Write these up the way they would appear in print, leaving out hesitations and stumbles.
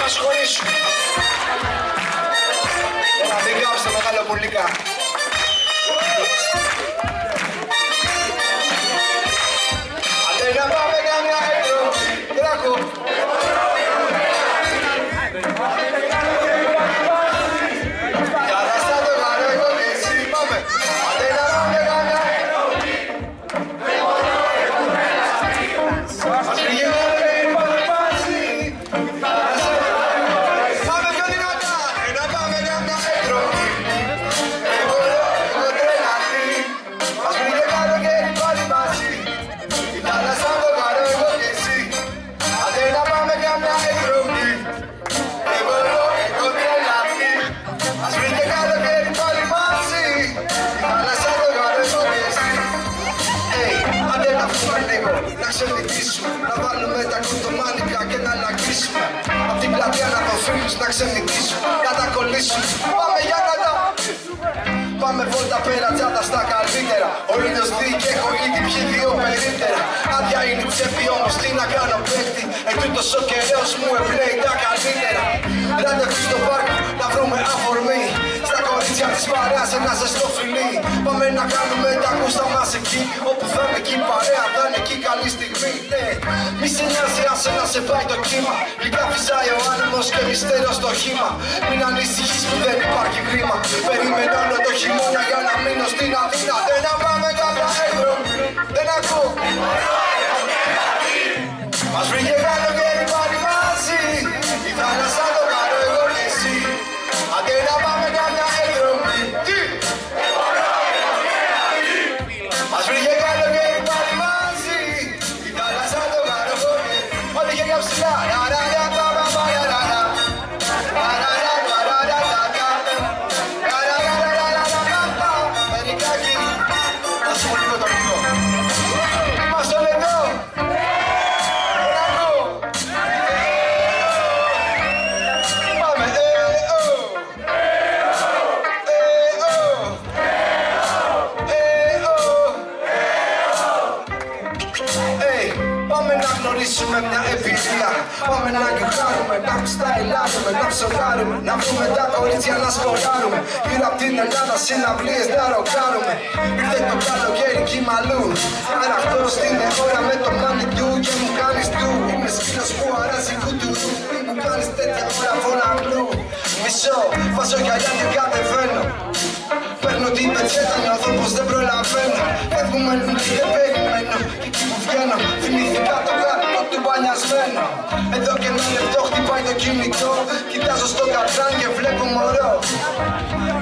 να σχολήσουν. Έλα, μην κάψτε μεγάλο πουλίκα. Άντε να πάμε καμιά εκδρομή. Κράκο. Για να στα το κάνω εγώ και εσύ. Πάμε. Άντε να πάμε καμιά εκδρομή. Ας πηγαίνουμε και πάμε μαζί. Πάμε πιο δυνατά. Να πάμε καμιά εκδρομή. Εγώ τρελαθεί. Ας πήγε καλοκαίρι πάλι μαζί. Η θάλασσα το κάνω εγώ και εσύ. Άντε να πάμε καμιά εκδρομή. Εγώ τρελαθεί. Ας πήγε καλοκαίρι πάλι μαζί. Η θάλασσα το κάνω εγώ και εσύ. Άντε να βγούμε λίγο, να ξενυχτήσουμε. Να βάλουμε τα κουτομάνικα και να λαγίσουμε. Απ' την πλατεία να το φίλους να ξενυχτήσουμε. Να τα κολλήσουμε, πάμε για να τα... Πάμε βόλτα πέρα τσάντα στα καλύτερα. Ο ήλιος δει και έχω ήδη πιει δύο περίπτερα. Άδεια είναι η τσέπη όμως τι να κάνω παίκτη. Ετούτος ο καιρός μου εμπνέει τα καλύτερα. Ραντεβού στο πάρκο να βρούμε αφορμή. Στα κορίτσια της παρέας ένα ζεστό φιλί. Πάμε να κάνουμε τα γούστα μας εκεί. Όπου θα είναι εκεί παρέα θα είναι εκεί καλή στιγμή. Μη σε νοιάζει άσε να σε πάει το κύμα. Λικά φυσάει ο άνεμος και μυστέριο στο χύμα. Μην ανησυχείς που δεν υπάρχει κρίμα. Περίμενε όλο το χειμώνα για να μείνω στην Αθήνα. Δεν να πάμε κάποια εκδρομή. Δεν ακούω. Μας βρήκε καλοκαίρι πάλι μαζί. Η θάλασσα το κάνω εγώ και εσύ. Άντε να πάμε κάποια εκδρομή. Τι! Μας βρήκε καλοκαίρι πάλι μαζί. Η θάλασσα το κάνω εγώ και εσύ. Όλοι χέρια ψηλά. Πάμε να γνωρίσουμε μια εμπειρία. Πάμε να γιουχάρουμε, να κουσταϊλάρουμε, να ψωγάρουμε. Να βρούμε τα κορίτσια να σκοράρουμε. Γύρω απ' την Ελλάδα συναυλίες να ροκάρουμε. Ήρθε το καλοκαίρι κι μαλλού. Αραχτός είναι ώρα με το μάνι του και μου κάνεις του. Είμαι σκύλος που αράζει κουτουρού. Μου κάνεις τέτοια ώρα φωναγλού. Μισό, βάζω γυαλιά και κατεβαίνω. Παίρνω την πετσέτα, νιώθω πως δεν προλαβαίνω. Φεύγουμε λουλί και περιμένω. Και εκεί που βγαίνω, θυμήθηκα το γάτο του μπανιασμένο. Εδώ και ένα λεπτό χτυπάει το κινητό. Κοιτάζω στο κατράν και βλέπω μωρό.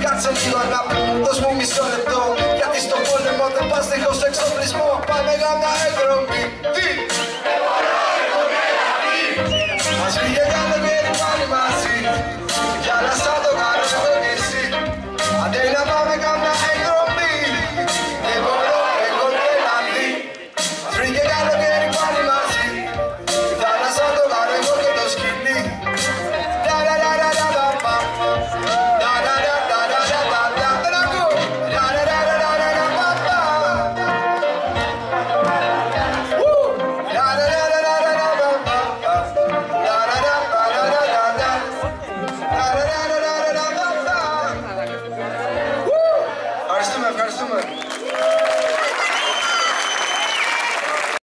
Κάτσε λίγο αγάπη μου, δώσ' μου μισό λεπτό. Γιατί στον πόλεμο δεν πας δίχως εξοπλισμό. Πάμε για μια εκδρομή. Τι!